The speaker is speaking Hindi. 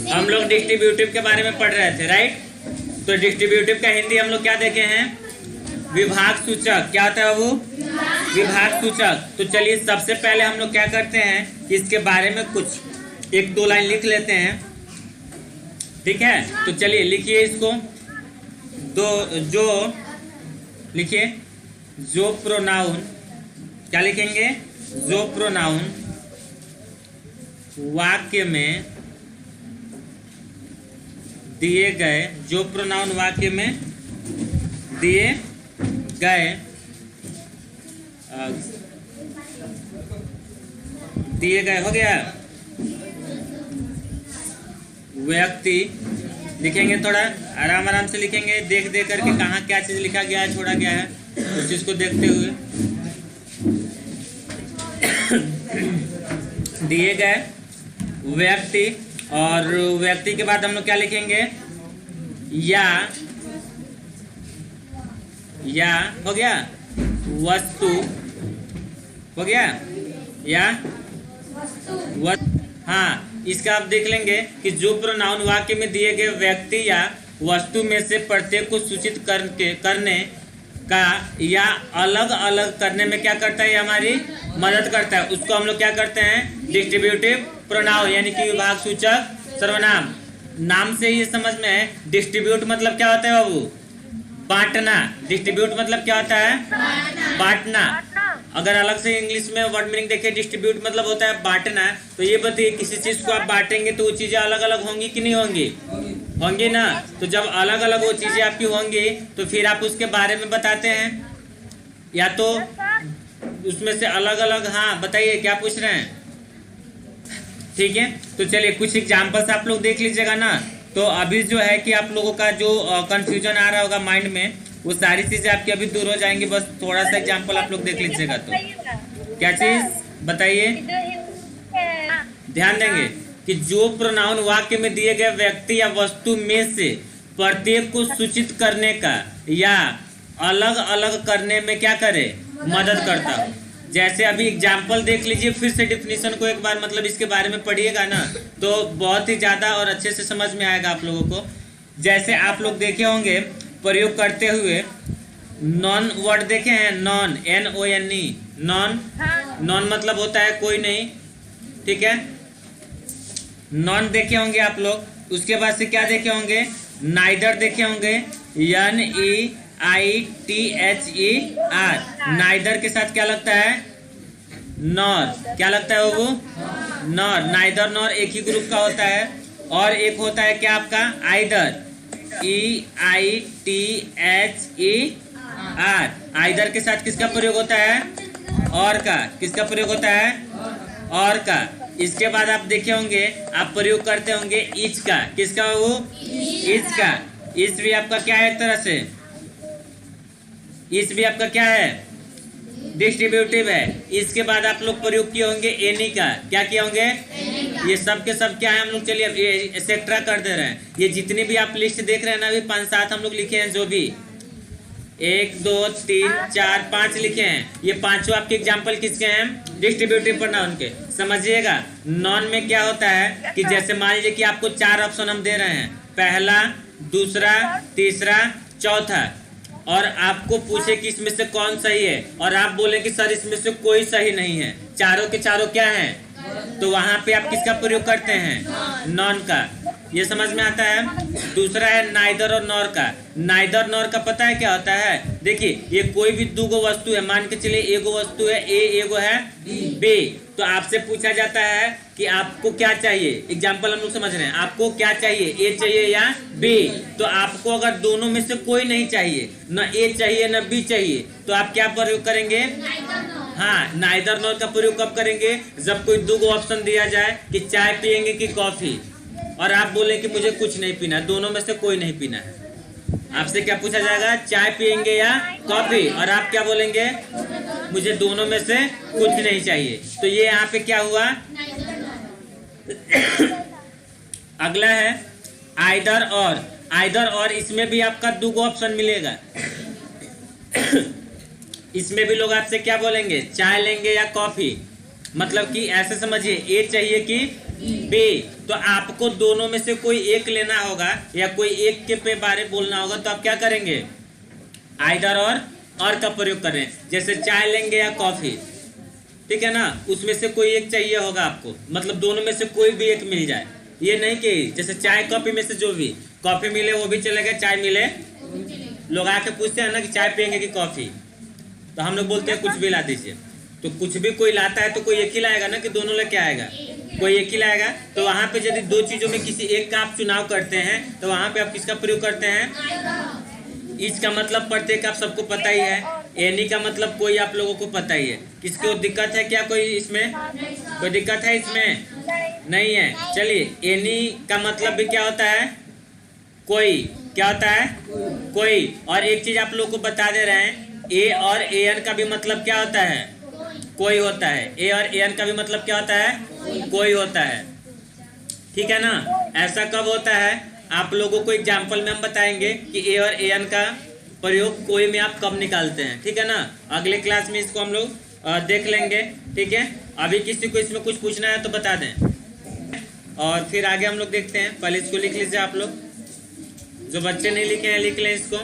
हम लोग डिस्ट्रीब्यूटिव के बारे में पढ़ रहे थे, राइट। तो डिस्ट्रीब्यूटिव का हिंदी हम लोग क्या देखे हैं? विभाग सूचक। क्या होता है वो? विभाग सूचक। तो चलिए सबसे पहले हम लोग क्या करते हैं, इसके बारे में कुछ एक दो लाइन लिख लेते हैं, ठीक है। तो चलिए लिखिए इसको। जो लिखिए, जो प्रोनाउन, क्या लिखेंगे? जो प्रोनाउन वाक्य में दिए गए, जो प्रोनाउन वाक्य में दिए गए हो गया व्यक्ति, लिखेंगे थोड़ा आराम आराम से लिखेंगे, देख देख करके कहाँ क्या चीज लिखा गया है, छोड़ा गया है, उस चीज को देखते हुए। दिए गए व्यक्ति, और व्यक्ति के बाद हम लोग क्या लिखेंगे? या हो गया, वस्तु हो गया, या हाँ, इसका आप देख लेंगे कि जो प्रोनाउन वाक्य में दिए गए व्यक्ति या वस्तु में से प्रत्येक को सूचित करने का या अलग अलग करने में क्या करता है? हमारी मदद करता है। उसको हम लोग क्या करते हैं? डिस्ट्रीब्यूटिव प्रोनाउन, यानी कि विभाग सूचक सर्वनाम। नाम से ही समझ में है। डिस्ट्रीब्यूट मतलब क्या होता है बाबू? बांटना। डिस्ट्रीब्यूट मतलब क्या होता है? बांटना। अगर अलग से इंग्लिश में वर्ड मीनिंग देखें, डिस्ट्रीब्यूट मतलब होता है बांटना। तो ये बताइए, किसी चीज को आप बांटेंगे तो वो चीजें अलग अलग होंगी कि नहीं होंगी? होंगी ना। तो जब अलग अलग वो चीजें आपकी होंगी तो फिर आप उसके बारे में बताते हैं, या तो उसमें से अलग अलग। हाँ बताइए, क्या पूछ रहे हैं? ठीक है, तो चलिए कुछ एग्जाम्पल्स आप लोग देख लीजिएगा ना। तो अभी जो है कि आप लोगों का जो कंफ्यूजन आ रहा होगा माइंड में, वो सारी चीजें आपकी अभी दूर हो जाएंगी। बस थोड़ा सा एग्जाम्पल आप लोग देख लीजिएगा। तो क्या चीज बताइए? ध्यान देंगे कि जो प्रोनाउन वाक्य में दिए गए व्यक्ति या वस्तु में से प्रत्येक को सूचित करने का या अलग अलग करने में क्या करे? मदद करता हो। जैसे अभी एग्जाम्पल देख लीजिए, फिर से डिफिनीशन को एक बार मतलब इसके बारे में पढ़िएगा ना, तो बहुत ही ज्यादा और अच्छे से समझ में आएगा आप लोगों को। जैसे आप लोग देखे होंगे प्रयोग करते हुए, नॉन वर्ड देखे हैं? Non, NONE, non. नॉन मतलब होता है कोई नहीं, ठीक है। नॉन देखे होंगे आप लोग। उसके बाद से क्या देखे होंगे? नाइदर देखे होंगे, NEITHER। नाइदर के साथ क्या लगता है? नॉर। क्या लगता है वो? नॉर। नाइदर नॉर एक ही ग्रुप का होता है। और एक होता है क्या आपका? Either, EITHER। आइदर के साथ किसका प्रयोग होता है? और का। किसका प्रयोग होता है? और का। इसके बाद आप देखे होंगे, आप प्रयोग करते होंगे ईच का। किसका? वो ईच का। ईच भी आपका क्या है? एक तरह से ईच भी आपका क्या है? डिस्ट्रीब्यूटिव है। इसके बाद आप लोग प्रयोग किए होंगे एनी का। क्या किए होंगे? ये सब के सब क्या है? हम लोग चलिए अब ये एक्सेट्रा कर दे रहे हैं। ये जितने भी आप लिस्ट देख रहे हैं ना, अभी 5-7 हम लोग लिखे हैं, जो भी 1 2 3 4 5 लिखे हैं। ये पांचों आपके एग्जाम्पल किसके हैं? डिस्ट्रीब्यूटिव प्रोनाउन के। समझिएगा, नॉन में क्या होता है कि जैसे मान लीजिए कि आपको 4 ऑप्शन हम दे रहे हैं, पहला, दूसरा, तीसरा, चौथा, और आपको पूछे कि इसमें से कौन सही है, और आप बोले कि सर इसमें से कोई सही नहीं है, चारों के चारों क्या हैं? तो वहां पे आप किसका प्रयोग करते हैं? नॉन का। ये समझ में आता है। दूसरा है नाइदर और नॉर का। नाइदर नॉर का पता है क्या होता है? देखिए, ये कोई भी दो गो वस्तु है, मान के चलिए एगो वस्तु है ए, एगो है बी। तो आपसे पूछा जाता है कि आपको क्या चाहिए। एग्जाम्पल हम लोग समझ रहे हैं, आपको क्या चाहिए? ए चाहिए या बी? तो आपको अगर दोनों में से कोई नहीं चाहिए, न ए चाहिए न बी चाहिए, तो आप क्या प्रयोग करेंगे? हाँ, नाइदर नॉर का प्रयोग कब करेंगे? जब कोई दो गो ऑप्शन दिया जाए कि चाय पियेंगे कि कॉफी, और आप बोले कि मुझे कुछ नहीं पीना, दोनों में से कोई नहीं पीना है। आपसे क्या पूछा जाएगा? चाय पियेंगे या कॉफी? और आप क्या बोलेंगे? मुझे दोनों में से कुछ नहीं चाहिए। तो ये यहाँ पे क्या हुआ? अगला है आइदर और। आइदर और, इसमें भी आपका दो ऑप्शन मिलेगा। इसमें भी लोग आपसे क्या बोलेंगे, चाय लेंगे या कॉफी। मतलब कि ऐसे समझिए, ए चाहिए कि बी, तो आपको दोनों में से कोई एक लेना होगा या कोई एक के पे बारे बोलना होगा, तो आप क्या करेंगे, आइदर और का प्रयोग करें। जैसे चाय लेंगे या कॉफी, ठीक है ना, उसमें से कोई एक चाहिए होगा आपको, मतलब दोनों में से कोई भी एक मिल जाए। ये नहीं कि जैसे चाय कॉफी में से जो भी, कॉफी मिले वो भी चलेगा, चाय मिले। लोग आके पूछते हैं ना कि चाय पियेंगे कि कॉफी, तो हम लोग बोलते हैं कुछ भी ला दीजिए। तो कुछ भी कोई लाता है तो कोई एक ही लाएगा ना, कि दोनों लेके आएगा, कोई एक ही लाएगा। तो वहां पे यदि दो चीजों में किसी एक का आप चुनाव करते हैं, तो वहां पे आप किसका प्रयोग करते हैं, इसका मतलब प्रत्येक आप सबको पता ही है, एनी का मतलब कोई आप लोगों को पता ही है। किसको दिक्कत है क्या, कोई इसमें कोई दिक्कत है इसमें, नहीं है। चलिए, एनी का मतलब भी क्या होता है, कोई, क्या होता है, कोई। और एक चीज आप लोगों को बता दे रहे हैं, ए और ए एन का भी मतलब क्या होता है, कोई होता है। ए और ए एन का भी मतलब क्या होता है, कोई होता है, ठीक है ना। ऐसा कब होता है, आप लोगों को एग्जाम्पल में हम बताएंगे कि ए और ए एन का प्रयोग कोई में आप कब निकालते हैं, ठीक है ना। अगले क्लास में इसको हम लोग देख लेंगे, ठीक है। अभी किसी को इसमें कुछ पूछना है तो बता दें, और फिर आगे हम लोग देखते हैं। पहले इसको लिख लीजिए आप लोग, जो बच्चे नहीं लिखे हैं लिख लें इसको।